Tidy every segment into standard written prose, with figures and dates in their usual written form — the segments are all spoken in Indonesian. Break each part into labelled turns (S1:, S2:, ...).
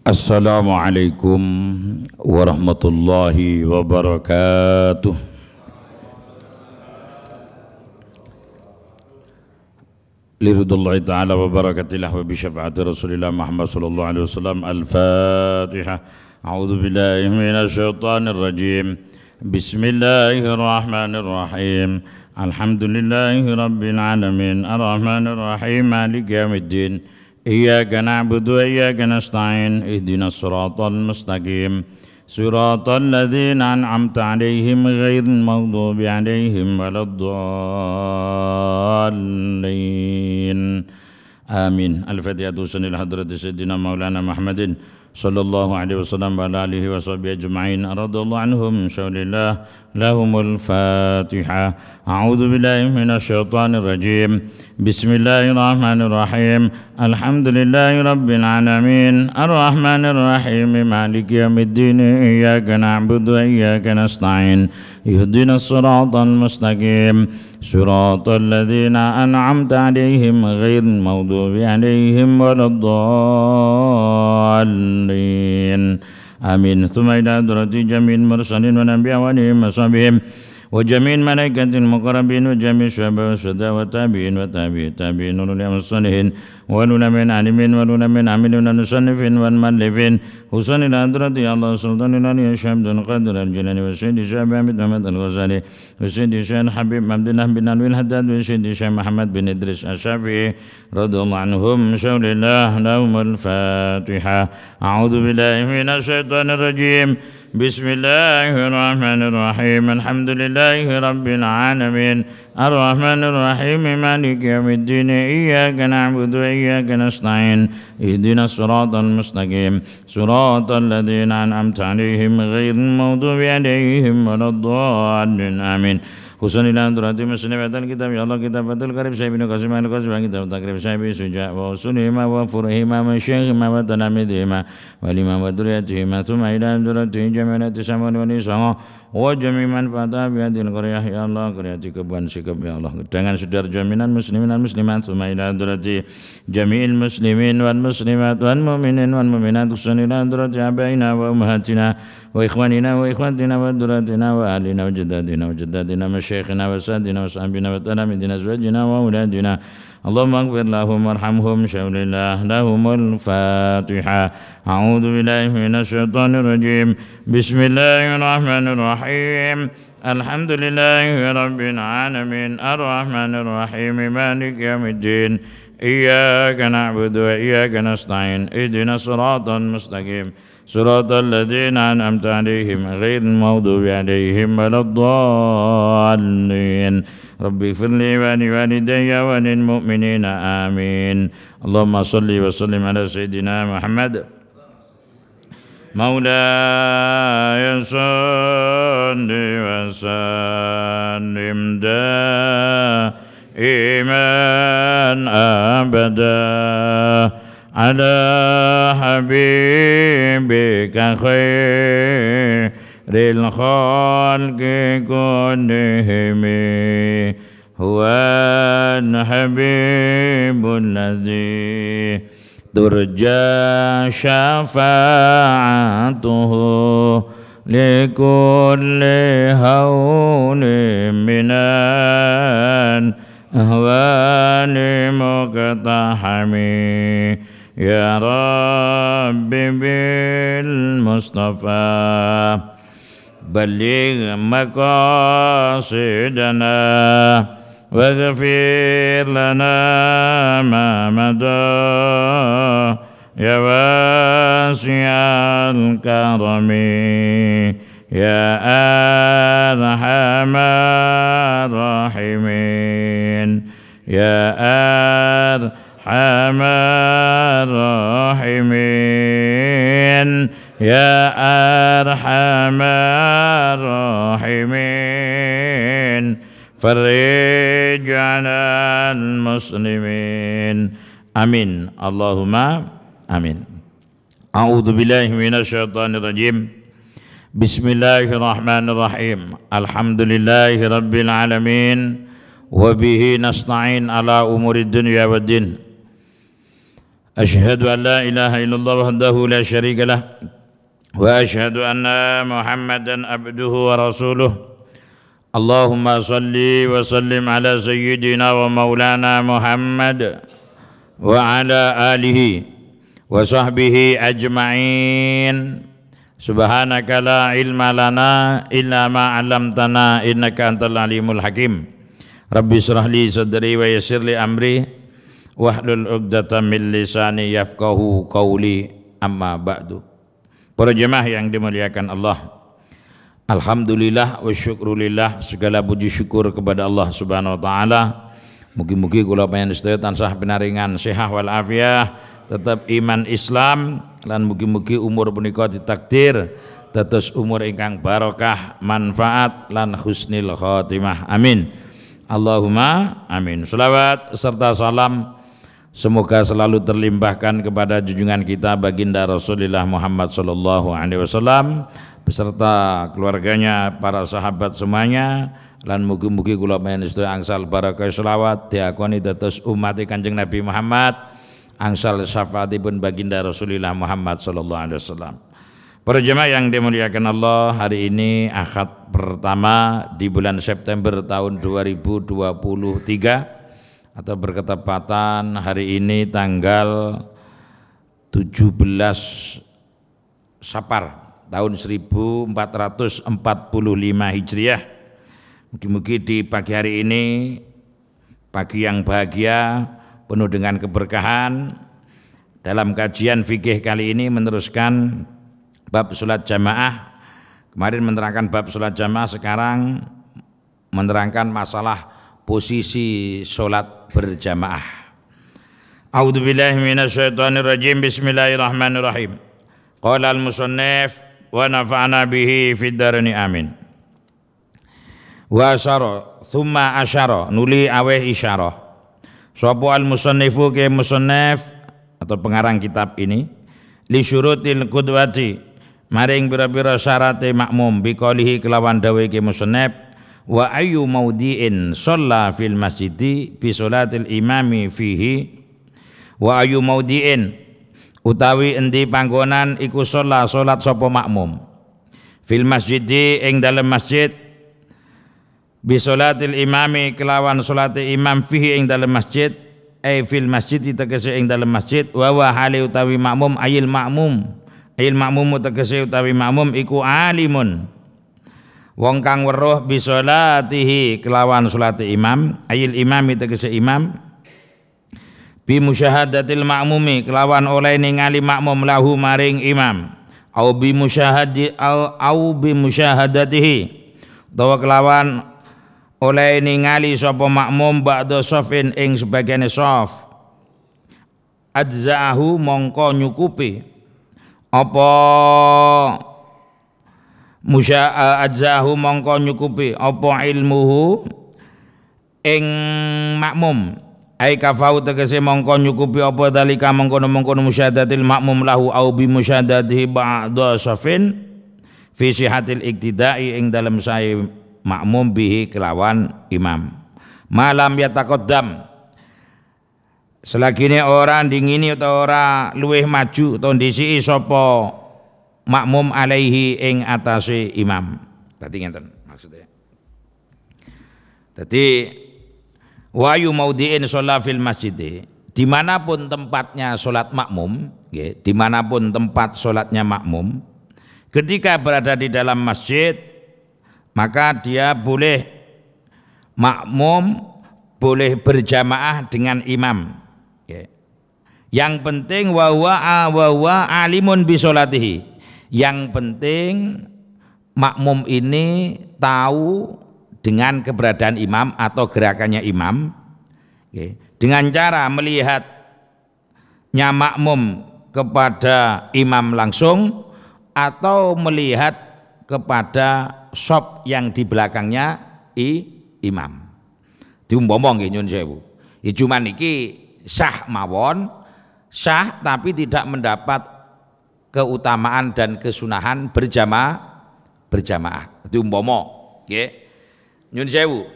S1: Assalamualaikum warahmatullahi wabarakatuh. Liridullah ta'ala wa barakatillah wa bisyafaati Rasulillah Muhammad sallallahu alaihi wasallam. Al-Fatihah. A'udzu billahi minasy syaithanir rajim. Bismillahirrahmanirrahim. Alhamdulillahi rabbil alamin. Arrahmanir rahim. Maliki yaumiddin. Iyyaka na'budu wa iyyaka nasta'in. Ihdinas siratal mustaqim. Siratal ladzina an'amta 'alaihim ghairil maghdubi 'alaihim waladdallin. Amin. Al-Fatihatu sanil hadrati sayyidina Maulana Muhammadin sallallahu alaihi wasallam wa ala alihi wa sahbihi ajma'in. Radhiyallahu anhum syaurillah lahumul Fatihah. A'udzu billahi minasy syaithanir rajim. Bismillahirrahmanirrahim. Alhamdulillahi rabbil alamin. Arrahmanir rahim. Maliki yaumiddin. Iyyaka na'budu wa iyyaka nasta'in. Ihdinas siratal mustaqim. Siratal ladzina an'amta 'alaihim ghairil maghdubi 'alaihim waladdallin. Amin. Tsumma ila hadrati jami'il mursalin wa nabiyyin wa alihi wa sahbihim wa jami'il malaikatil muqarrabin wa jami'i syuhada wa syuhada wa tabi'in wa tabi'in wa ulama salihin wa ulama alimin wa ulama amilin wa musannifin wa muallifin husan ila hadrati Allah sultanil ali syamdun qadir al-jilani wa sayyidi syekh Ahmad al-Ghazali wa sayyidi syekh Habib Abdullah bin Alwi al-Haddad wa sayyidi syekh Muhammad bin Idris Asy-Syafi'i radhiyallahu anhum syaurillah lahumul Fatihah. A'udzu billahi minasy syaithanir rajim. Bismillahirrahmanirrahim. Alhamdulillahi rabbil alamin. Arrahmanir rahim. Maliki yaumiddin. Iyyaka na'budu wa iyyaka nasta'in. Ihdinas siratal mustaqim. Siratal ladzina an'amta 'alaihim ghairil maghdubi 'alaihim waladdallin. Amin. Husan ila hadrati muslimatal kitab ya Allah kitabatul karib sayyidina qasim al-qasim kitab takrib sahibi suja wa usulihima wa furihima wa syekhima wa tanamidihima wa lima wa duriyatihima thumma ila hadrati jami'ati samawati wa nisama wa jami' manfaatah bi hadil qaryah ya Allah qaryati kebuan sikap ya Allah dengan saudara jaminan muslimin dan muslimat thumma ila hadrati jami'il muslimin wal muslimat wal mu'minin wal mu'minat husan ila hadrati abaina wa ummahatina wa ikhwanina wa ikhwatina wa duratina wa ahlina wa jaddatina شيخنا وسادنا وصحبنا وتلاميذنا أزواجنا وأولادنا اللهم اغفر لهم وارحمهم شول الله لهم الفاتحة. أعوذ بالله من الشيطان الرجيم. بسم الله الرحمن الرحيم. الحمد لله رب العالمين. الرحمن الرحيم. مالك يوم الدين. إياك نعبد وإياك نستعين. اهدنا الصراط المستقيم. صراط الذين أنعمت عليهم غير المغضوب عليهم ولا الضالين. رب اغفر لي ولوالدي وللمؤمنين آمين. اللهم صل وسلم على سيدنا محمد مولاي صل وسلم دائما أبدا على حبيبك خير الخلق كلهم هو الحبيب الذي ترجى شفاعته لكل هول من الأهوال مقتحم يا رب بالمصطفى بلغ مقاصدنا واغفر لنا ما مضى يا واسع الكرم يا أرحم الراحمين يا أرحم الراحمين يا أرحم الراحمين فرج على المسلمين آمين اللهم آمين. أعوذ بالله من الشيطان الرجيم. بسم الله الرحمن الرحيم. الحمد لله رب العالمين وبه نستعين على أمور الدنيا والدين. Asyhadu an la ilaha illallah wahdahu la syarika lah wa asyhadu anna Muhammadan abduhu wa rasuluh. Allahumma salli wa sallim ala sayyidina wa maulana Muhammad wa ala alihi wa sahbihi ajma'in. Subhanaka la ilma lana illa ma 'allamtana innaka antal alimul hakim. Rabbi shrah li sadri wa yassir li amri wahlul 'uqdatam min lisani yafqahu qawli, amma ba'du. Para jemaah yang dimuliakan Allah, alhamdulillah wa syukrulillah, segala puji syukur kepada Allah Subhanahu wa taala. Mugi-mugi kula panjenengan sedaya tansah pinaringan sehat wal afiyah, tetap iman Islam, lan mugi-mugi umur punika ditakdir dados umur ingkang barokah, manfaat lan husnil khotimah. Amin. Allahumma amin. Selawat serta salam semoga selalu terlimpahkan kepada junjungan kita baginda Rasulullah Muhammad sallallahu alaihi wasallam beserta keluarganya, para sahabat semuanya, lan mugi-mugi kula panjenengan sedaya angsal barakah selawat diakoni dados umat Kanjeng Nabi Muhammad, angsal syafaatipun baginda Rasulullah Muhammad sallallahu alaihi wasallam. Para jemaah yang dimuliakan Allah, hari ini Ahad pertama di bulan September tahun 2023 atau berketepatan hari ini tanggal 17 Safar tahun 1445 Hijriah. Mungkin di pagi hari ini, pagi yang bahagia, penuh dengan keberkahan. Dalam kajian fikih kali ini meneruskan bab sholat jamaah. Kemarin menerangkan bab sholat jamaah, sekarang menerangkan masalah posisi sholat berjamaah. A'udzubillahi minasyaitonirrajim. Bismillahirrahmanirrahim. Qala al-musannif wa nafa'na bihi fid darain amin. Wa asyara thumma asyara, nuli aweh isyarah sapa al-musannifu ke musannif atau pengarang kitab ini, li syurutil qudwati, maring pira-pira syarate makmum, biqalihi kelawan dawuh ke musannif, wa ayyu maudhi'in shalla fil masjidi bi sholatil imami fihi, wa ayyu maudhi'in utawi endi panggonan iku sholat sapa makmum, fil masjidi ing dalem masjid, bi sholatil imami kelawan sholate imam fihi ing dalem masjid, fil masjid tegese ing dalem masjid, wa hale utawi makmum ayil makmum tegese utawi makmum iku alimun, wong kang weruh bisolatihi kelawan salate imam, ayil imami tegese imam, bi musyahadatil makmumi kelawan oleh ningali makmum lahu maring imam, au bi musyahadatihi utawa kelawan oleh ningali sapa makmum ba'da shafin ing sebagiane shaf, adzaahu mongko nyukupi apa adzaahu mongko nyukupi apa ilmuhu ing makmum, ai kafau tegese mongko nyukupi apa dalika mongkono-mongkono musyahadatil makmum lahu au bi musyahadatihi ba'da shafin fi sihatil iktidai ing dalem sae makmum bihi kelawan imam, malam yataqaddam selagine ora dingini utawa ora luweh maju utawa ndisiki sapa makmum alaihi ing atase imam. Dadi ngenten maksudnya. Dadi wa yu maudhi'in sholat fil masjid, dimanapun tempatnya sholat makmum, dimanapun tempat sholatnya makmum, ketika berada di dalam masjid, maka dia boleh makmum boleh berjamaah dengan imam. Yang penting wa alimun bi sholatihi. Yang penting makmum ini tahu dengan keberadaan imam atau gerakannya imam, dengan cara melihatnya makmum kepada imam langsung atau melihat kepada shop yang di belakangnya imam. Diumpama nggih nyun sewu. Cuman iki sah mawon, sah tapi tidak mendapat keutamaan dan kesunahan berjamaah. Diumpama nggih. Nyun sewu.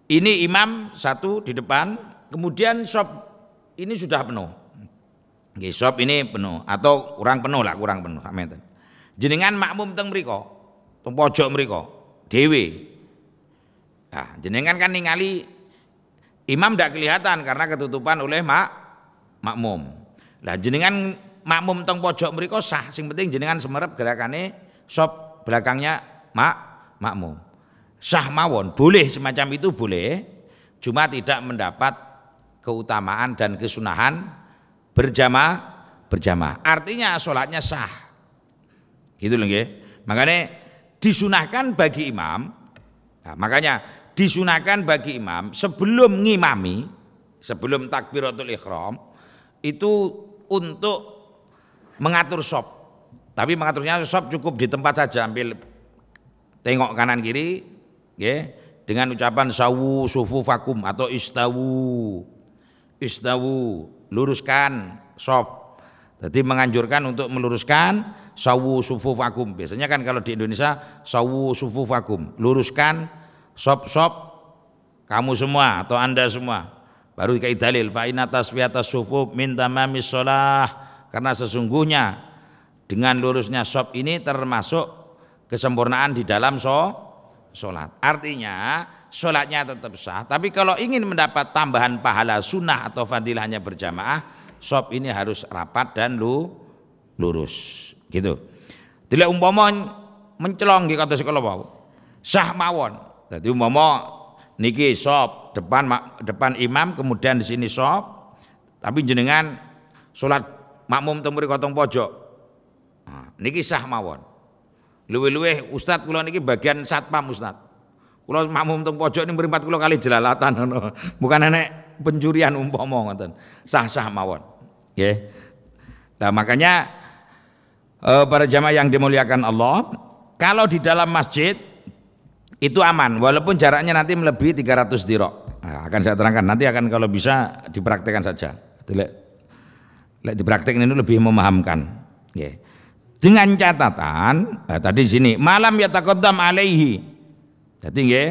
S1: Ini imam satu di depan, kemudian shop ini sudah penuh.
S2: Nggih, sop ini penuh atau kurang penuh lah, kurang penuh sampeyan. Jenengan makmum teng mriku, teng pojok mriku dhewe. Nah, jenengan kan ningali imam ndak kelihatan karena ketutupan oleh makmum. Lah jenengan makmum teng pojok mriku sah, sing penting jenengan semerep gerakane sop belakangnya makmum. Sah mawon, boleh semacam itu boleh, cuma tidak mendapat keutamaan dan kesunahan berjamaah. Artinya sholatnya sah. Gitu loh nggih. Makanya disunahkan bagi imam. Nah, makanya disunahkan bagi imam sebelum ngimami, sebelum takbiratul ihram itu untuk mengatur shop. Tapi mengaturnya shop cukup di tempat saja, ambil tengok kanan kiri, nggih, dengan ucapan sawu sufufakum atau istawu, luruskan shop. Jadi menganjurkan untuk meluruskan sawu sufufakum. Biasanya kan kalau di Indonesia sawu sufufakum, luruskan shop kamu semua atau Anda semua. Baru kayak dalil fa inna tasfiyatas sufuf min tamamis shalah, karena sesungguhnya dengan lurusnya shop ini termasuk kesempurnaan di dalam sholat. Artinya sholatnya tetap sah, tapi kalau ingin mendapat tambahan pahala sunnah atau fadilahnya berjamaah, shop ini harus rapat dan lurus gitu. Tidak umpama mencelong di kata sekolah wau sah mawon. Jadi umpama niki shop depan imam, kemudian di sini shop, tapi jenengan sholat makmum teng mriku teng pojok. Nah, niki sah mawon. Luwih-luwih Ustadz kula niki bagian satpam Ustadz. Kula makmum teng pojok ini mripat kula kali jelalatan ngono. Bukan enek pencurian umpama ngoten. Sah-sah mawon. Nggih. Nah, makanya para jamaah yang dimuliakan Allah, kalau di dalam masjid itu aman walaupun jaraknya nanti melebihi 300 dirok. Nah, akan saya terangkan nanti, akan kalau bisa dipraktekkan saja. Lek dipraktekkan ini lebih memahamkan. Nggih. Dengan catatan tadi sini malam yataqaddam alaihi. Jadi nggih,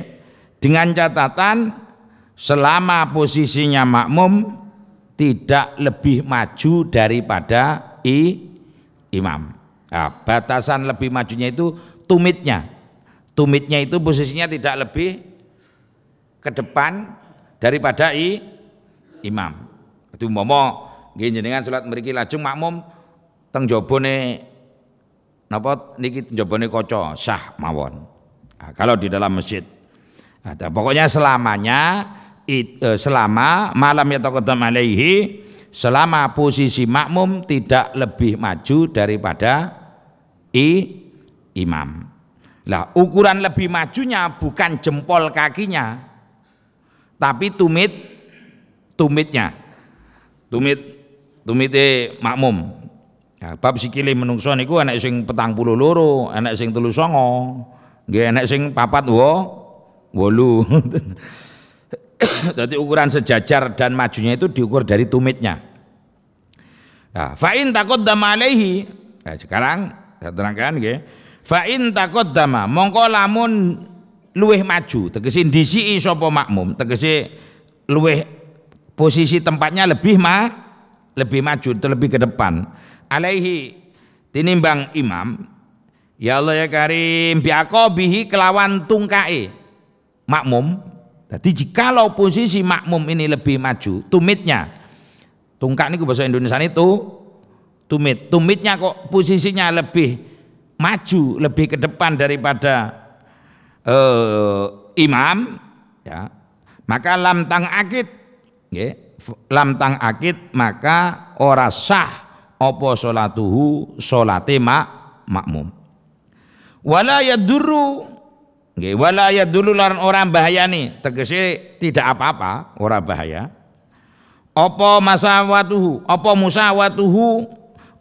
S2: dengan catatan selama posisinya makmum tidak lebih maju daripada imam. Nah, batasan lebih majunya itu tumitnya. Tumitnya itu posisinya tidak lebih ke depan daripada imam. Itu umpama nggih jenengan salat mriki lajeng makmum teng jabone napa niki jabone kaca sah mawon. Nah, kalau di dalam masjid. Nah, pokoknya selama malam yataqaddam alaihi, selama posisi makmum tidak lebih maju daripada imam. Lah ukuran lebih majunya bukan jempol kakinya, tapi tumitnya. Tumite makmum. Nah, bab sikile menungso niku ana sing 42, ana sing 39, nggih ana sing 48. Jadi ukuran sejajar dan majunya itu diukur dari tumitnya. Nah, fa in taqaddama alaihi. Nah, sekarang saya terangkan nggih. Fa in taqaddama mongko lamun luweh maju, tegese ndisiki sapa makmum, tegese luweh posisi tempatnya lebih maju atau lebih ke depan. Alaihi tinimbang imam, ya Allah ya Karim, biaqabihi kelawan tungkae makmum. Jadi jikalau posisi makmum ini lebih maju, tumitnya, tungkak niku bahasa Indonesia itu tumitnya kok posisinya lebih maju, lebih ke depan daripada imam, ya, maka lam tang akid, maka ora sah apa sholatuhu sholate makmum. Wala yadurru, wala yadullu lan ora bahayani, tegese tidak apa-apa, ora bahaya. Apa musawatuhu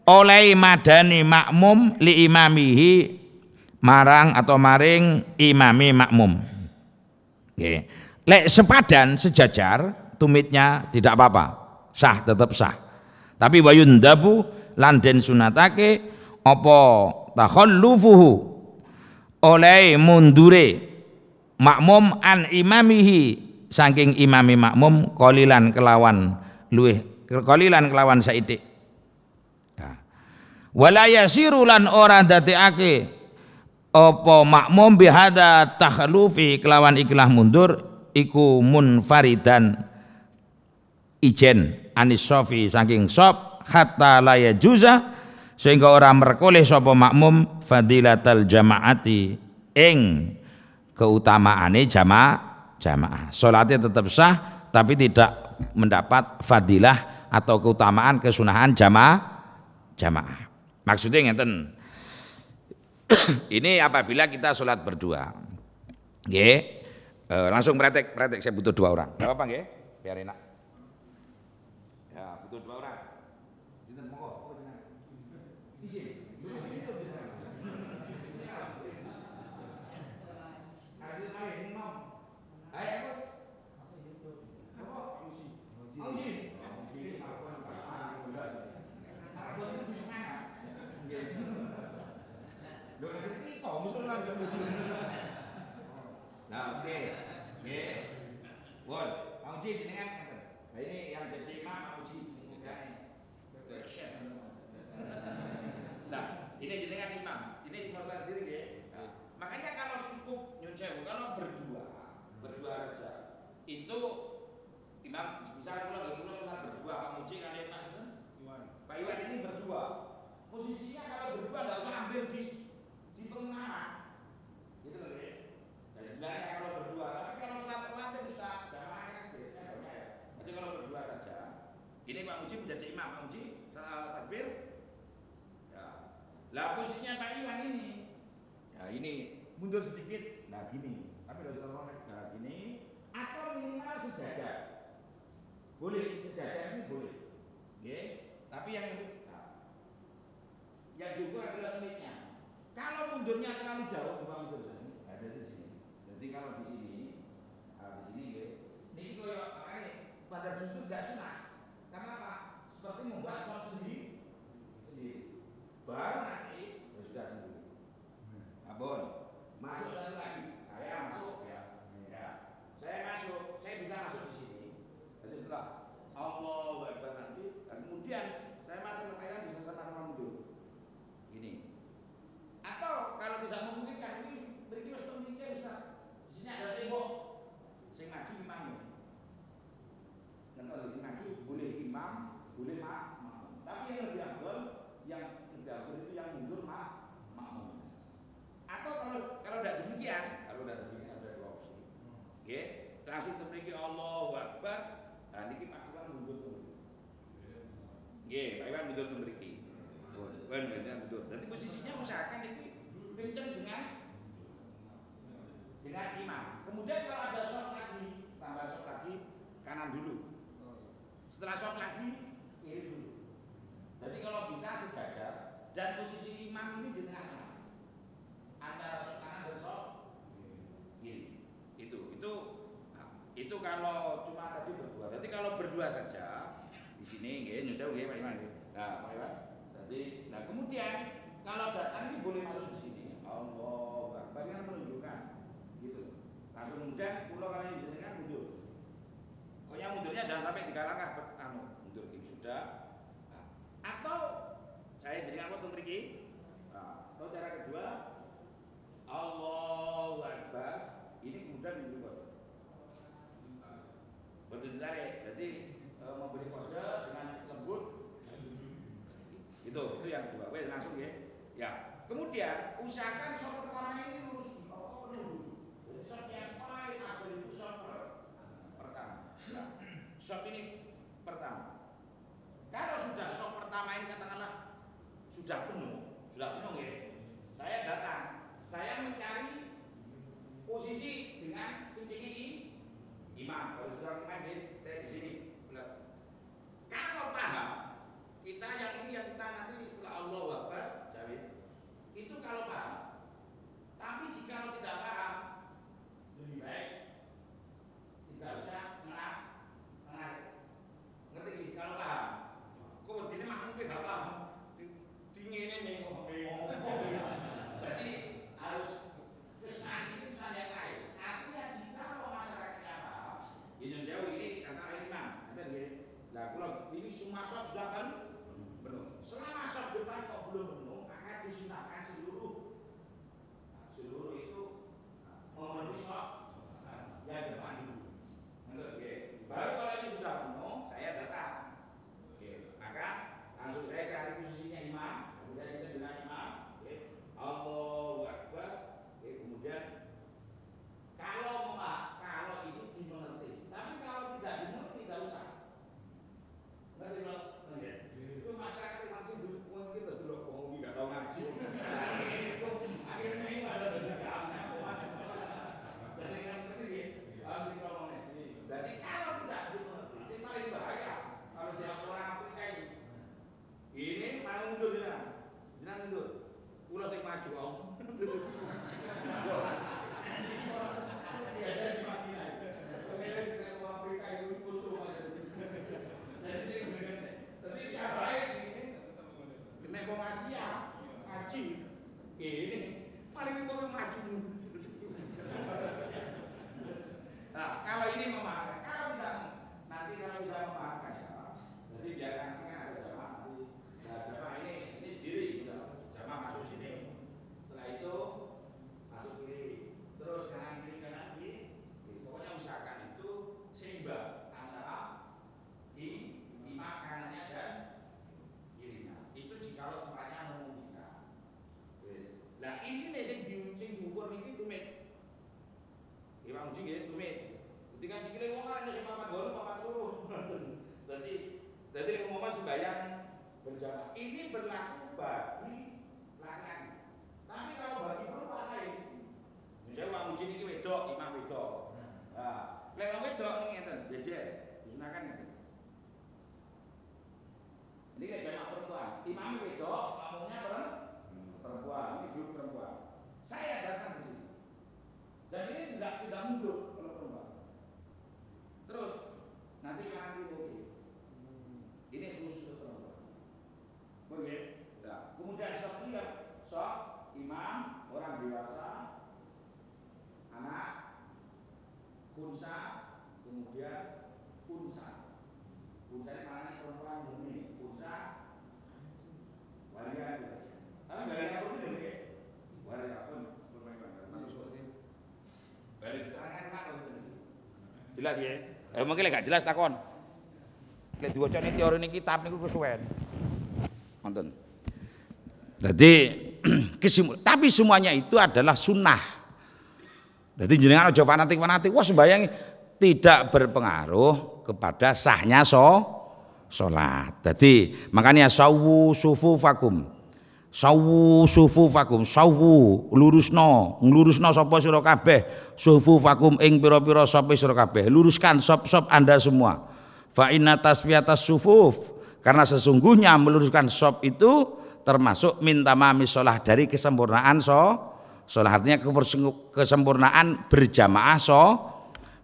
S2: oleh madani makmum li imamihi marang atau maring imami makmum. Nggih. Lek sepadan sejajar tumitnya tidak apa-apa, sah, tetap sah. Tapi wayundabu lan den sunatake apa takhallufuhu oleh mundure makmum an imamihi saking imami makmum qalilan kelawan luweh, qalilan kelawan saitik. Wala yasiru lan ora dadekake apa makmum bihada takhlufi kelawan ikhlah mundur iku munfaridan ijen anis sofi saking sop hatta la yajuza sehingga orang merkoleh sapa makmum fadilatal jamaati ing keutamaane jamaah. Salatnya tetap sah tapi tidak mendapat fadilah atau keutamaan kesunahan jamaah. Maksudnya ngeten. Ini apabila kita sholat berdua, langsung praktek. Saya butuh 2 orang. Gak apa-apa nggih? Biar enak. Ya, butuh 2 orang. Sinten monggo? Izin. Nah, oke. Won, Pak Uji jenengan ngeten. Nah, ini yang jadi imam Pak Uji. Nah, ini jenengan imam. Ini cuma salah sendiri nggih. Nah, makanya kalau cukup nyun sewu, kalau berdua saja. Itu imam misalnya kalau sholat berdua Pak Uji kalian Pak Iwan. Pak Iwan ini berdua. Posisinya kalau berdua enggak usah ambil di tengah. Gitu loh ya. Dan sebenarnya kalau berdua, tapi kalau sholat rawatib bisa jamaah kan biasanya banyak ya. Jadi kalau berdua saja. Ini Pak Muji menjadi imam. Pak Muji salah takbir. Ya. Lah posisinya Pak Iwan ini. Ya ini mundur sedikit. Nah gini. Tapi kalau sholat gini atau minimal sejajar. Boleh sejajar ini boleh. Oke. Tapi yang diukur adalah menitnya. Kalau mundurnya terlalu jauh, coba mundur sini. Ada di sini. Jadi kalau di sini, ini koyo makanya pada justru tidak sunah. Karena apa? Seperti membuat sholat sendiri. Baru nanti sudah dulu. Abon, masuk satu lagi. Saya masuk ya. Saya masuk. Saya bisa masuk di sini. Jadi setelah Allahu Akbar nanti, dan kemudian saya masuk ke Thailand bisa sama-sama mundur. Gini. Atau kalau tidak memungkinkan ini beri Ustaz mikir Ustaz. Di sini ada tembok. Sing maju imam. Dan kalau sing maju boleh imam, boleh makmum. Tapi yang lebih afdal itu yang mundur makmum. Atau kalau tidak demikian, ada 2 opsi. Oke, langsung terpikir Allahu Akbar. Nah, niki Pak Iwan mundur terus. Nggih, Pak Iwan mundur mriki. Mundur. Jadi posisinya usahakan ini kenceng dengan imam. Kemudian kalau ada shot lagi, tambah shot lagi kanan dulu. Setelah shot lagi kiri dulu. Jadi kalau bisa sejajar dan posisi imam ini di tengah-tengah antara shot kanan dan shot kiri. Itu kalau cuma tadi berdua. Tapi kalau berdua saja di sini nggih nyusul nggih Pak Iwan. Nah, Pak Iwan. Nah kemudian kalau datang ini boleh masuk di sini. Allah Akbar kan menunjukkan gitu. Langsung kemudian pulau kalian jenengan mundur. Pokoknya mundurnya jangan sampai 3 langkah mundur ini sudah. Nah, atau saya jenengan waktu mriki. Nah, atau cara kedua Allahu Akbar ini kemudian mundur. Betul ditarik. Jadi memberi kode dengan lembut. Itu yang kedua. Wes langsung ya. Kemudian usahakan shot pertama ini lurus dulu. Jadi shot yang paling akhir itu shot pertama. Shot ini pertama. Kalau sudah shot pertama ini katakanlah sudah penuh ya. Saya datang, saya mencari posisi dengan kencing imam. Kalau sudah imam saya di sini. Kalau paham kita yang kita nanti setelah Allahu Akbar itu kalau paham. Tapi jika tidak paham lebih baik tidak usah menarik. Ngerti kalau paham. Kok jadi makmum gak paham. Dingin nengok. Jadi harus kesan itu kesan yang lain. Artinya jika masyarakatnya paham, ini jauh ini antara imam. Nah, kalau ini semua shot sudah kan penuh. Selama shot depan kok belum Muji nggih tumit. Dadi kan sikile wong kan sing papat loro. Dadi umpama sembahyang berjamaah ini berlaku bagi laki-laki. Tapi kalau bagi perempuan lain. Misalnya wong muji niki wedok, imam wedok. Nah, lek wong wedok ngeten, jejer, disunahkan ngeten. Ini kayak jamaah perempuan, imam wedok, makmumnya perempuan, ini grup perempuan. Saya datang di sini. Dan ini tidak mundur kalau perempuan. Terus nanti kanan kiri oke. Ini khusus untuk perempuan. Oke. Nah, kemudian sok lihat, sok imam orang dewasa, anak, kunsa, kemudian kunsa. Kunsa ini mana perempuan ini? Kunsa, waria. Tapi waria pun ini, waria pun jelas ya? Mungkin gak jelas takon. Lek diwacane teori ini kitab niku kesuwen. Wonten. Jadi tapi semuanya itu adalah sunnah. Jadi jenengan aja fanatik-fanatik, wah sembahyang tidak berpengaruh kepada sahnya salat. Jadi makanya sawu sufufakum. Sawu nglurusno sapa sira kabeh sufufakum ing pira-pira sapa sira kabeh, luruskan sop Anda semua. Fa inna tasfiyatas sufuf, karena sesungguhnya meluruskan sop itu termasuk min tamamis shalah, dari kesempurnaan salat, artinya kesempurnaan berjamaah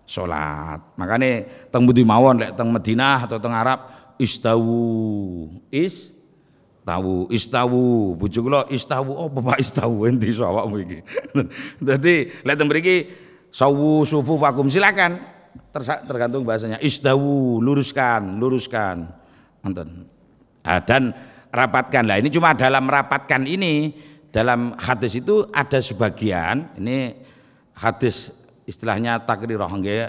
S2: salat. Makanya teng pundi mawon lek teng Madinah atau teng Arab istawu bojo kula istawu apa Pak istawu endi awakmu iki. Dadi lek teng mriki sawu sufufakum silakan tergantung bahasanya. Istawu luruskan nonton. Dan rapatkan. Lah ini cuma dalam rapatkan ini, dalam hadis itu ada sebagian, ini hadis istilahnya takrirah nggih.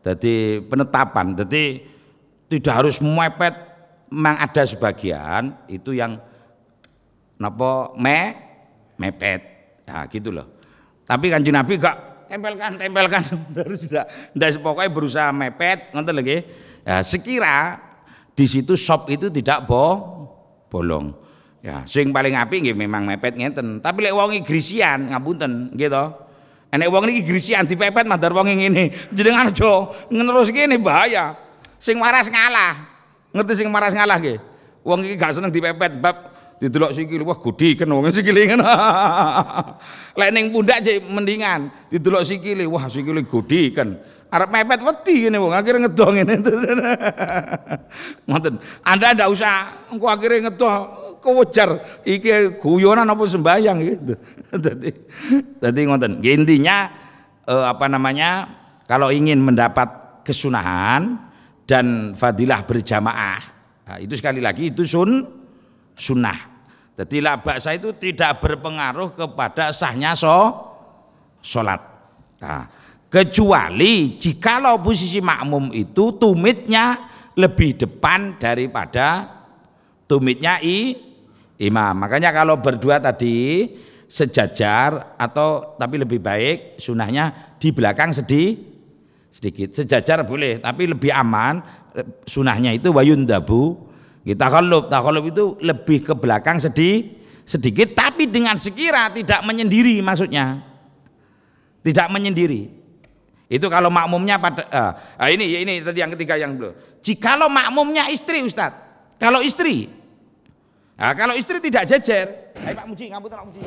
S2: Dadi penetapan. Dadi tidak harus mepet. Memang ada sebagian itu yang napa mepet, ya gitu loh. Tapi Kanjeng Nabi gak tempelkan harus tidak pokoknya berusaha mepet, ngerti lagi. Ya, sekira di situ sop itu tidak bolong. Ya, sing paling apik nggih memang mepet ngeten. Tapi lek wong iki grisian ngapunten, nggih to. Enek wong iki grisian dipepet madar wong ngene, jenengan aja ngeneruske ini bahaya. Sing waras ngalah. Ngerti sing maras ngalah nggih. Wong iki gak seneng dipepet bab didelok sikil, wah gudhiken wong sikile ngono. Lek ning pundak cek mendingan didelok sikile, wah sikile gudhiken. Arep mepet wedi ngene wong akhire ngedoh ngene. Ngoten. Anda ndak usah engko akhire ngedoh kewejar iki guyonan apa sembayang gitu. Dadi ngoten. Intinya kalau ingin mendapat kesunahan dan fadilah berjamaah, nah, itu sekali lagi itu sunnah. Jadi la ba'sa itu tidak berpengaruh kepada sahnya sholat. Nah, kecuali jikalau posisi makmum itu tumitnya lebih depan daripada tumitnya imam. Makanya kalau berdua tadi sejajar atau tapi lebih baik sunnahnya di belakang sedikit, sejajar boleh tapi lebih aman sunahnya itu wayundabu. Takhallub itu lebih ke belakang sedikit tapi dengan sekira tidak menyendiri, maksudnya tidak menyendiri. Itu kalau makmumnya pada ini tadi yang ketiga yang belum. Jikalau makmumnya istri Ustadz, kalau istri tidak jejer, ayo Pak Muji ngapunten Pak Muji.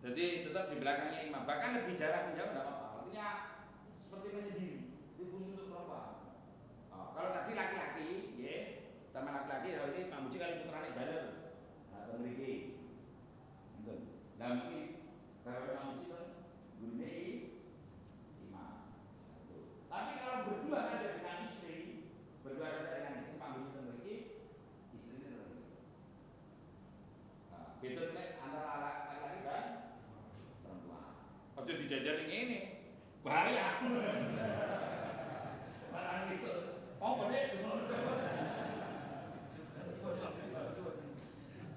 S2: Jadi tetap di belakangnya imam, bahkan lebih jarak menjauh tidak apa-apa. Artinya seperti menyendiri, itu khusus untuk perempuan. Kalau tadi laki-laki, ya, sama laki-laki, kalau ini Pak Muji kali putrane jalur, atau memiliki, gitu. Dan mungkin kalau Pak Muji kan gurune imam. Tapi kalau berdua saja dengan istri Pak Muji memiliki istri. Beda nek antara laki-laki dan perempuan. Ojo dijajari ngene. Bahaya. Malah gitu. Apa deh?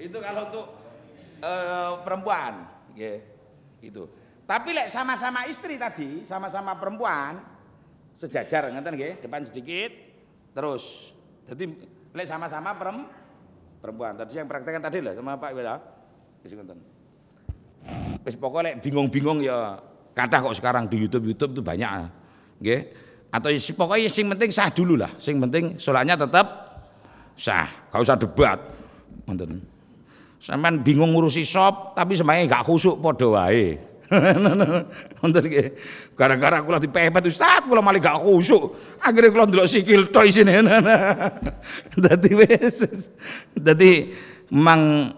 S2: Itu kalau untuk perempuan, ya, itu. Tapi lek sama-sama istri tadi, sama-sama perempuan, sejajar, ngeten nggih, depan sedikit, terus. Jadi lek sama-sama perempuan. Tadi yang praktekkan tadi lah sama Pak Wira. Wis ngoten. Wis pokoknya lek bingung-bingung ya kathah kok sekarang di YouTube itu banyak, nggih. Atau pokoknya sing penting sah dulu lah, sing penting sholatnya tetap sah, gak usah debat. Ngoten. Sampeyan bingung ngurusi sop tapi sembahyang gak khusyuk padha wae. Wonten nggih. Gara-gara kula dipepet Ustaz, kula malah gak khusyuk. Akhire kula ndelok sikil tok isine. Dadi wis. Dadi memang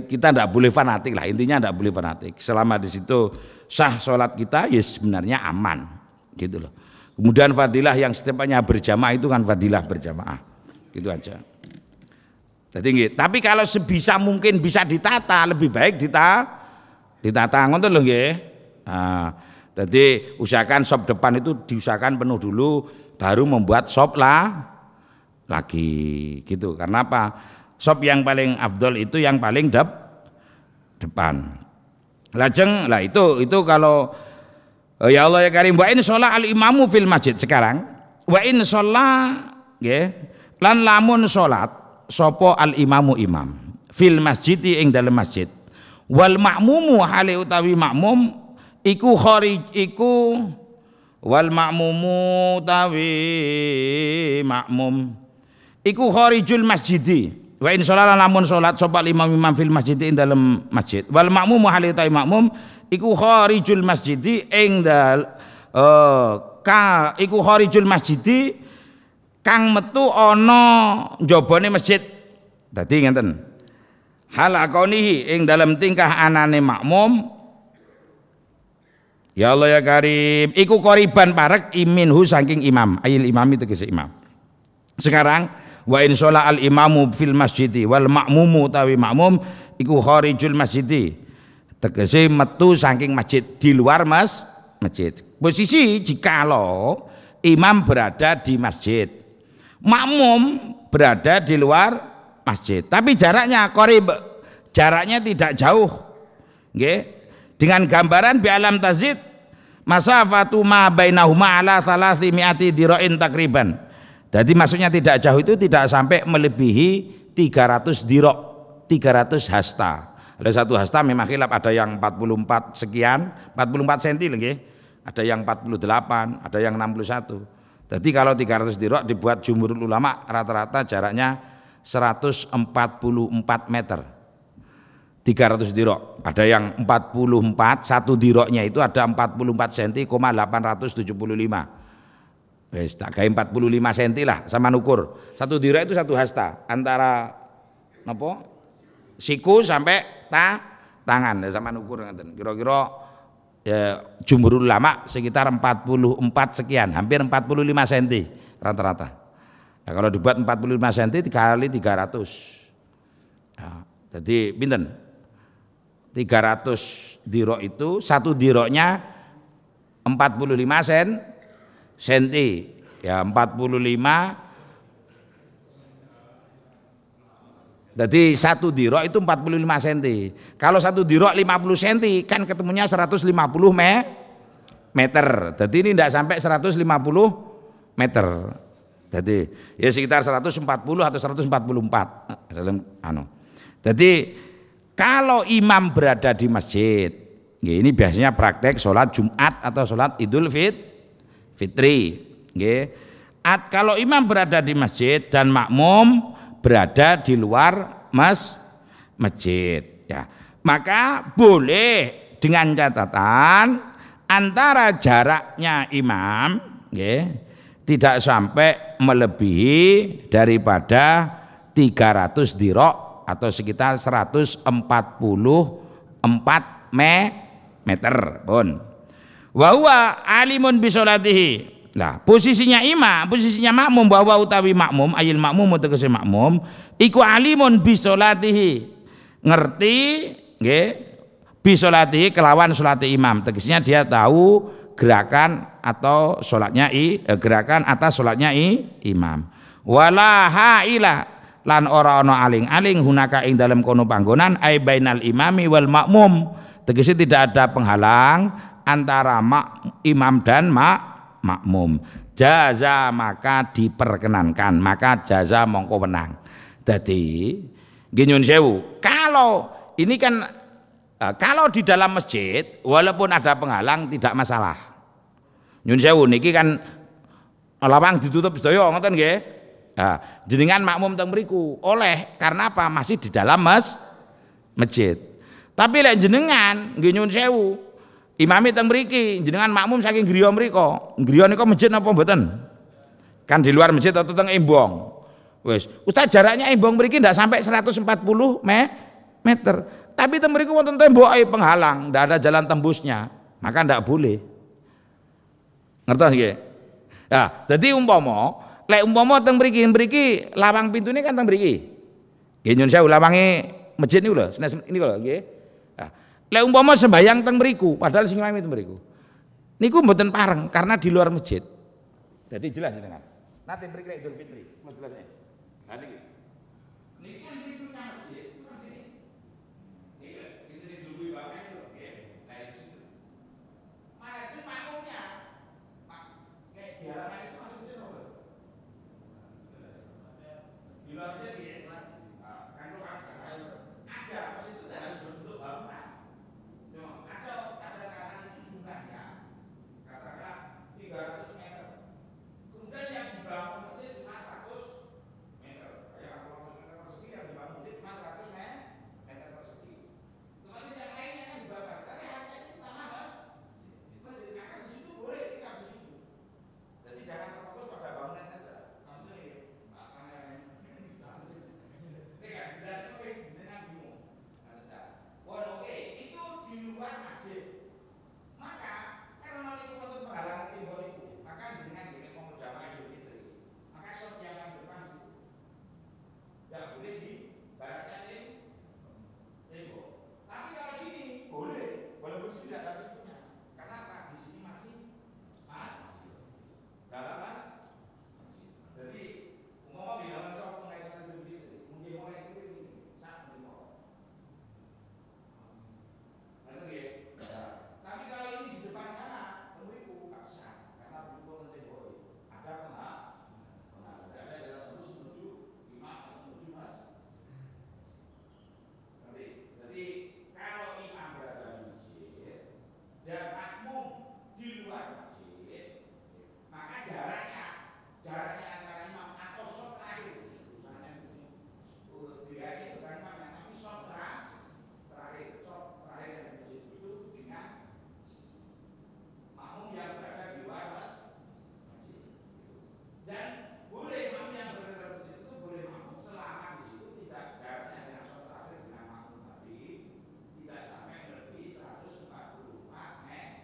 S2: kita ndak boleh fanatik lah, intinya ndak boleh fanatik. Selama di situ sah salat kita ya sebenarnya aman. Gitu loh. Kemudian fadilah yang setiapnya berjamaah itu kan fadilah berjamaah. Gitu aja. Jadi, tapi kalau sebisa mungkin bisa ditata, lebih baik ditata ngoten lho nggih. Nah, jadi usahakan sop depan itu diusahakan penuh dulu, baru membuat sop lagi gitu. Karena apa? Sop yang paling afdol itu yang paling depan. Lajeng lah itu kalau ya Allah ya Karim, wa in sholat al imamu fil masjid sekarang, wa in sholat nggih, lan lamun sholat sopo al imamu imam fil masjidi ing dalam masjid wal makmumu hale utawi makmum iku kharij iku wal makmumu utawi makmum iku kharijul masjidi wa in sholala lamun sholat sopo al imam fil masjidi ing dalam masjid wal makmumu hale utawi makmum iku kharijul masjidi ing iku kharijul masjidi kang metu ana njabane masjid. Dadi ngenten. Hal akonihi ing dalam tingkah anane makmum. Ya Allah ya Karim, iku qoriban parek iminhu saking imam, ayil imami tegese imam. Sekarang wa in sholat al imamu fil masjidi wal makmumu tawi makmum iku kharijul masjidi. Tegese metu saking masjid, di luar masjid. Posisi jikalau imam berada di masjid, makmum berada di luar masjid, tapi jaraknya qarib, jaraknya tidak jauh, nggih. Dengan gambaran bi alam tazid masafatu ma bainahuma ala 300 dira'in takriban. Jadi maksudnya tidak jauh itu tidak sampai melebihi 300 dirok, 300 hasta. Ada satu hasta memang khilaf, ada yang 44 sekian, 44 cm nggih. Ada yang 48, ada yang 61. Jadi kalau 300 dirok dibuat jumhurul ulama rata-rata jaraknya 144 meter. 300 dirok. Ada yang 44, satu diroknya itu ada 44 cm, 875. Wes tak gawe 45 cm lah sama ukur. Satu dirok itu satu hasta antara napa? Siku sampai tangan sama ukur ngeten. Kira-kira ya, jumhurul ulama sekitar 44 sekian, hampir 45 cm rata-rata. Nah, kalau dibuat 45 cm dikali 300. Nah, jadi pinten? 300 dirok itu satu diroknya 45 cm. Ya 45. Jadi satu dirok itu 45 cm. Kalau satu dirok 50 cm kan ketemunya 150 meter. Jadi ini tidak sampai 150 meter. Jadi ya sekitar 140 atau 144 dalam anu. Jadi kalau imam berada di masjid, ini biasanya praktek sholat Jumat atau sholat Idul Fitri. Kalau imam berada di masjid dan makmum berada di luar masjid, ya, maka boleh dengan catatan antara jaraknya imam, ya, tidak sampai melebihi daripada 300 dirok atau sekitar 144 meter pun. Wa huwa alimun bi sholatihi. Lah posisinya imam, posisinya makmum, bahwa utawi makmum ayil makmum tegese makmum iku alimun bi sholatihi, ngerti nggih bisolati kelawan salate imam, tegasnya dia tahu gerakan atau salatnya gerakan atas salatnya imam. Wala haila lan ora ana aling-aling hunaka ing dalam kono panggonan ai bainal imami wal makmum, tegasnya tidak ada penghalang antara imam dan makmum. Jaza maka diperkenankan, maka jaza mongko wenang. Dadi nggih nyuwun sewu, kalau ini kan kalau di dalam masjid walaupun ada penghalang tidak masalah. Nyuwun sewu niki kan lawang ditutup sedaya ngoten nggih. Nah, jenengan makmum teng mriku oleh karena apa? Masih di dalam masjid. Tapi lek jenengan nggih nyuwun sewu, imami teng mriki, jenengan makmum saking griya mriko. Griya nika masjid napa mboten? Kan di luar masjid atau teng embong. Wis, Ustaz jaraknya embong mriki ndak sampai 140 meter. Tapi teng mriku wonten tembok penghalang, ndak ada jalan tembusnya, maka ndak boleh. Ngertos nggih? Nah, dadi umpama lek umpama teng mriki lawang pintune kan teng mriki. Nggih nyun sewu lawange masjid niku lho, ini lho nggih. Nah, lek umpama sembayang teng mriku, padahal sing imami teng mriku. Niku mboten pareng karena di luar masjid. Jadi jelas jenengan. Nanti mriki lek Idul Fitri, mau jelasnya. Nah niki. Niki kan pintunya masjid, bukan sini. Niki lho, itu sing dulu bapak itu lho, nggih. Lah itu situ. Mana sih makmumnya? Pak, kayak di halaman itu masuk masjid apa? Di luar masjid nggih. Kan lu ada masjid itu harus berbentuk bangunan. Ada katakanlah itu jumlahnya. Katakanlah 300 meter. Kemudian yang dibangun masjid cuma 100 meter. Kayak 100 meter persegi yang dibangun masjid cuma 100 meter persegi. Kemudian yang lainnya kan dibakar. Tapi hanya itu tanah mas. Masjid akan di situ boleh tinggal di situ. Jadi jangan terfokus pada bangunan saja. Kamu tuh ya, itu di luar masjid. Maka karena itu konten penghalangan tembok itu, maka dengan gini mau jamaah Idul Fitri, maka shot yang depan situ tidak boleh di baratnya tembok. Tapi kalau sini boleh, walaupun sini tidak ada pintunya. Karena apa? Di sini masih dalam mas. Jadi umumnya di dalam shot mulai satu Idul Fitri, mungkin mulai itu saat berikut. Tapi kalau ini di depan sana, temuriku nggak bisa, karena berhubung tembok ada ada jalan tembus menuju imam atau menuju mas. Jadi kalau imam berada di masjid dan makmum di luar masjid, maka jaraknya antara imam atau shot terakhir, misalnya tidak itu bukan imam tapi shot terakhir yang di masjid itu dengan makmum yang berada di luar masjid. Dan boleh makmum yang berada di masjid itu boleh makmum selama di situ tidak jaraknya dengan shot terakhir dengan makmum tadi tidak sampai lebih 144 meter,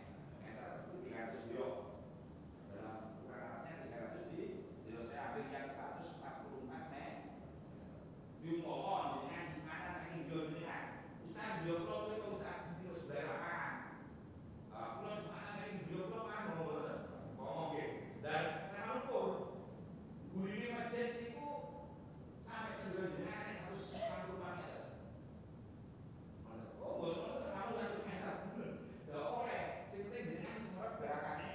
S2: itu 300 diok. Dalam ukurannya 300 di saya ambil yang 144 meter. Di umpama dengan Jumatan saking diok dengan Ustaz diok lo itu Ustaz itu sudah lapangan. Pulau Jumatan saking diok lo kan ngomong gitu. Dan saya ukur gurine masjid itu sampai diok dengan 144 meter. Oh, betul terlalu 100 meter. Ya oleh ceritanya dengan semua gerakannya.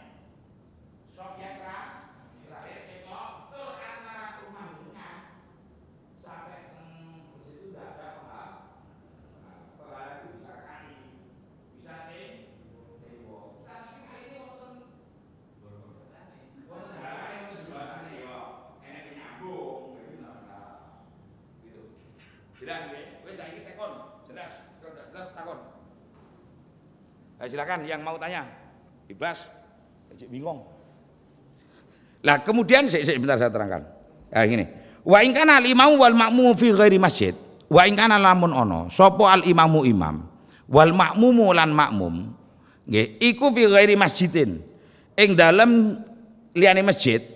S2: Sok yang terakhir tengok tur antara rumah dengan sampai di situ tidak ada penghalang itu bisa kali, bisa tembok. Tapi kali ini wonten halangan wonten jembatan ya, enek nyambung, itu tidak masalah. Gitu. Jelas nggih? Wis saiki tekon, jelas. Kalau tidak jelas takon. Silakan yang mau tanya. Bebas. Bingung. Lah kemudian sebentar saya terangkan. Gini. Wa in kana al imamu wal makmumu fi ghairi masjid. Wa in kana lamun ono sapa al imamu imam wal makmumu lan makmum nggih iku fi ghairi masjidin. Ing dalem liyane masjid.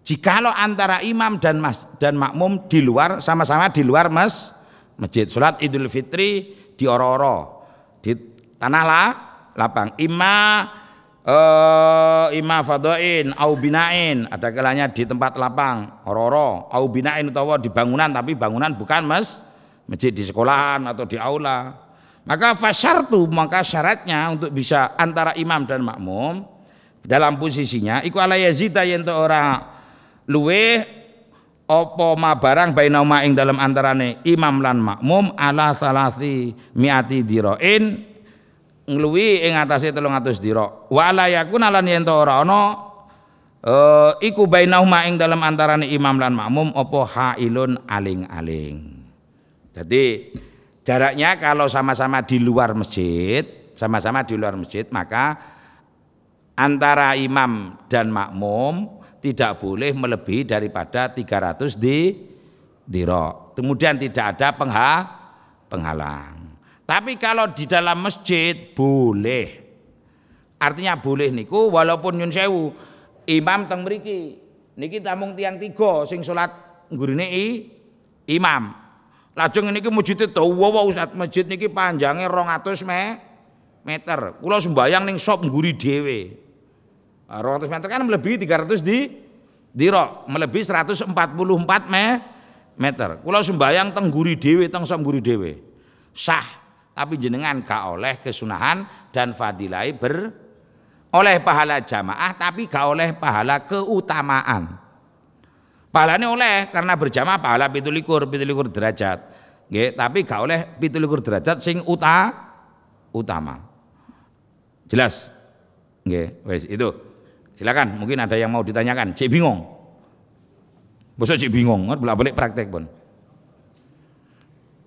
S2: Jikalau antara imam dan makmum di luar sama-sama di luar masjid. Salat Idul Fitri di oro-oro, di tanah lapang. Ima fadhain au binain, ada kalanya di tempat lapang oro-oro, au binain utawa di bangunan, tapi bangunan bukan masjid, di sekolahan atau di aula. Maka fasyartu, maka syaratnya untuk bisa antara imam dan makmum dalam posisinya iku ala yazida yen to ora luweh apa ma barang bainauma ing dalam antarane imam lan makmum ala salasi miati dirain ngluwi ing atase 300 dira. Wala yakun lan yen to ora ana iku bainahuma ing dalam antarane imam lan makmum apa hailun aling-aling. Jadi jaraknya kalau sama-sama di luar masjid, maka antara imam dan makmum tidak boleh melebihi daripada 300 dira. Kemudian tidak ada penghalang. Tapi kalau di dalam masjid boleh. Artinya boleh niku walaupun nyun sewu imam teng mriki. Niki tamung tiang 3 sing salat nggurine imam. Lajeng niki masjid dawa Ustaz, masjid niki panjangnya 200 meter. Kula sembayang ning sop ngguri dhewe. 200 meter kan melebihi 300 dira, melebihi 144 meter. Kula sembayang teng ngguri dhewe, teng sop ngguri dhewe. Sah. Tapi jenengan gak oleh kesunahan dan fadilai oleh pahala jamaah, tapi gak oleh pahala keutamaan. Pahalanya oleh karena berjamaah pahala 17 derajat. Nggih, tapi gak oleh 17 derajat sing utama. Jelas? Nggih, wes itu. Silakan, mungkin ada yang mau ditanyakan. Cik bingung. Bosok cik bingung, bolak-balik praktek pun.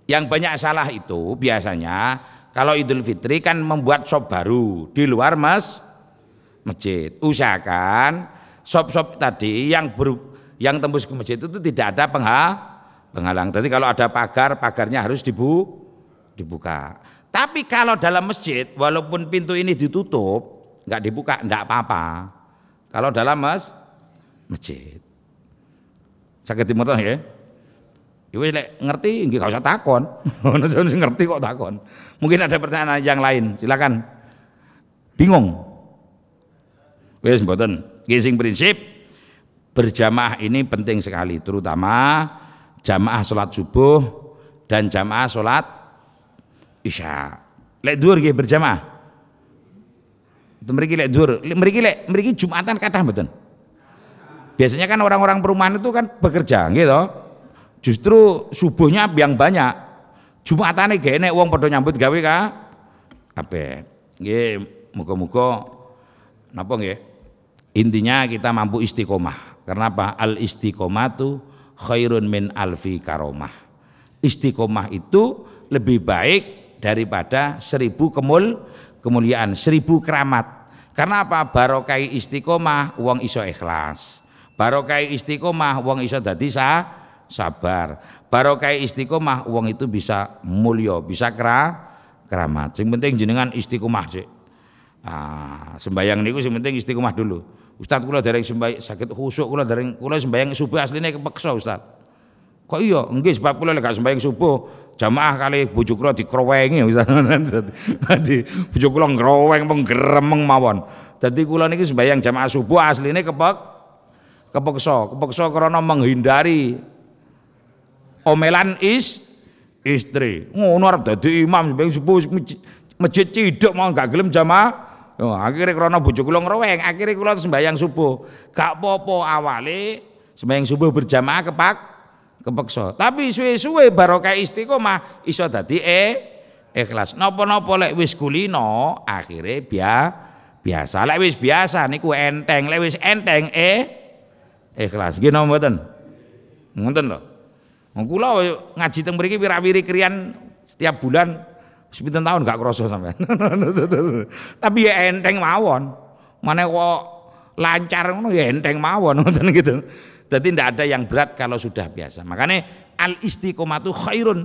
S2: Yang banyak salah itu biasanya kalau Idul Fitri kan membuat shop baru di luar masjid. Usahakan shop-shop tadi yang tembus ke masjid itu tidak ada penghalang. Jadi kalau ada pagarnya harus dibuka. Tapi kalau dalam masjid walaupun pintu ini ditutup, nggak dibuka, nggak apa-apa. Kalau dalam masjid. Sakit dimotos ya. Iwis lek ngerti nggih gak usah takon. Ono sing ngerti kok takon. Mungkin ada pertanyaan yang lain, silakan. Bingung? Wis mboten. Nggih sing prinsip berjamaah ini penting sekali, terutama jamaah salat subuh dan jamaah salat isya. Lek dhuwur nggih berjamaah. Mriki lek dhuwur, mriki Jumatan kathah mboten. Biasanya kan orang-orang perumahan itu kan bekerja, gitu. Justru subuhnya yang banyak, Jumatane gak enek wong padha nyambut gawe kabeh. Nggih, muga-muga napa nggih? Intinya kita mampu istiqomah. Karena apa? Al istiqomatu khairun min alfi karomah. Istiqomah itu lebih baik daripada 1000 kemuliaan, 1000 keramat. Karena apa? Barokah istiqomah wong iso ikhlas. Barokah istiqomah wong iso dadi sabar. Barokah istiqomah wong itu bisa mulya, bisa keramat. Sing penting jenengan istiqomah sik. Sembayang niku sing penting istiqomah dulu. Ustaz kula dereng sembayang sakit khusuk, kula sembayang subuh asline kepeksa Ustaz. Kok iya? Nggih sebab kula lek gak sembayang subuh jamaah kali bojo kula dikrowengi Ustaz. Dadi bojo kula ngroweng penggremeng mawon. Dadi kula niki sembayang jamaah subuh asline kepeksa karena menghindari omelan istri. Ngono arep dadi imam sembayang subuh masjid ciduk mau gak gelem jamaah. Akhirnya karena bojo kula ngroweng, akhirnya kula sembayang subuh. Gak apa-apa awale sembayang subuh berjamaah kepeksa. Tapi suwe-suwe barokah istiqomah iso dadi ikhlas. Napa-napa lek wis kulino akhirnya biasa. Lek wis biasa niku enteng, lek wis enteng ikhlas. Nggih napa mboten? Ngoten lho. Kula ngaji teng mriki wira-wiri kriyan setiap bulan sepinten tahun gak krasa sampean. Tapi ya enteng mawon. Mane kok lancar ngono ya enteng mawon ngoten gitu. Jadi tidak ada yang berat kalau sudah biasa. Makanya al istiqomatu khairun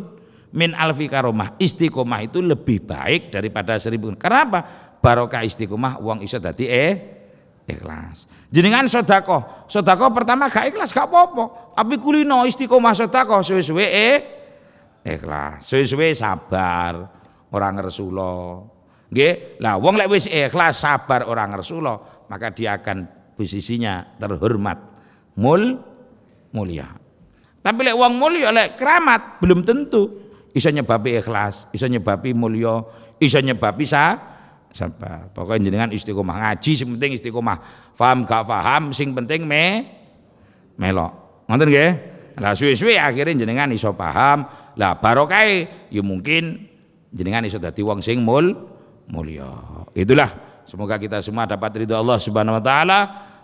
S2: min alfi karomah. Istiqomah itu lebih baik daripada 1000. Kenapa? Barokah istiqomah wong iso dadi ikhlas. Jenengan sedekah pertama gak ikhlas gak apa-apa. Tapi kulino istiqomah sedekah suwe-suwe ikhlas. Suwe-suwe sabar ora ngersula. Nggih. Lah wong lek wis ikhlas sabar ora ngersula, maka dia akan posisinya terhormat, mulia. Tapi lek wong mulya lek keramat belum tentu iso nyebabi ikhlas, iso nyebabi mulya, iso nyebabi sabar. Pokoknya jenengan istiqomah ngaji, sing penting istiqomah. Paham gak paham, sing penting melok. Ngoten nggih? Lah suwe-suwe akhirnya jenengan iso paham. Lah barokah ya mungkin jenengan iso dadi wong sing mulya. Itulah, semoga kita semua dapat ridho Allah Subhanahu wa taala.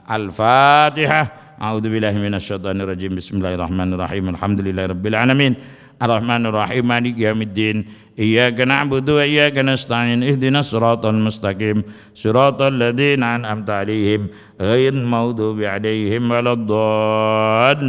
S2: Al-Fatihah. A'udzubillahi minasyaitonir rajim. Bismillahirrahmanirrahim. Alhamdulillahirabbil alamin. Ar-Rahmanir-Rahim. Maliki yaumiddin. Iyyaka na'budu wa iyyaka nasta'in. Ihdinas siratal mustaqim. Siratal ladzina an'amta 'alaihim ghairil maghdubi 'alaihim waladdallin.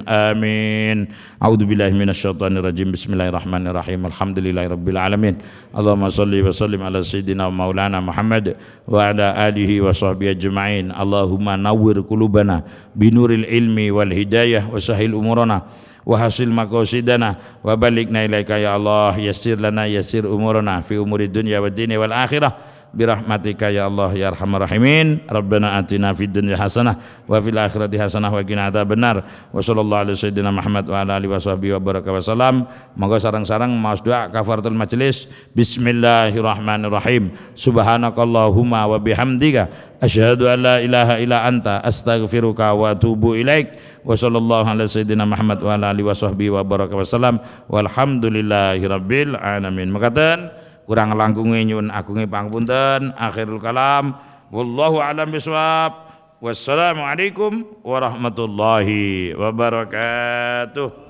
S2: Amin. A'udzubillahi minasyaitonir rajim. Bismillahirrahmanirrahim. Alhamdulillahirabbil alamin. Allahumma shalli wa sallim ala sayyidina wa maulana Muhammad wa ala alihi wa sahbihi ajma'in. Allahumma nawwir qulubana binuril ilmi wal hidayah wa sahhil umurana wa hasil maqasidana wa baligna ilaika ya Allah. Yassir lana yassir umurana fi umuri dunya wa dini wal akhirah birahmatika ya Allah ya arhamar rahimin. Rabbana atina fid dunya hasanah wa fil akhirati hasanah wa qina adzabannar. Wa sallallahu alaihi sayyidina Muhammad wa ala alihi washabbihi wa baraka wasallam. Monggo sareng-sareng maos doa kafaratul majelis. Bismillahirrahmanirrahim. Subhanakallahumma wa bihamdika asyhadu an la ilaha illa anta astaghfiruka wa atubu ilaik. Wa sallallahu alaihi sayyidina Muhammad wa ala alihi washabbihi wa baraka wasallam. Walhamdulillahirabbil alamin. Mekaten kurang langkunge nyuwun agunge pangapunten. Akhirul kalam wallahu a'lam bishawab. Wassalamualaikum warahmatullahi wabarakatuh.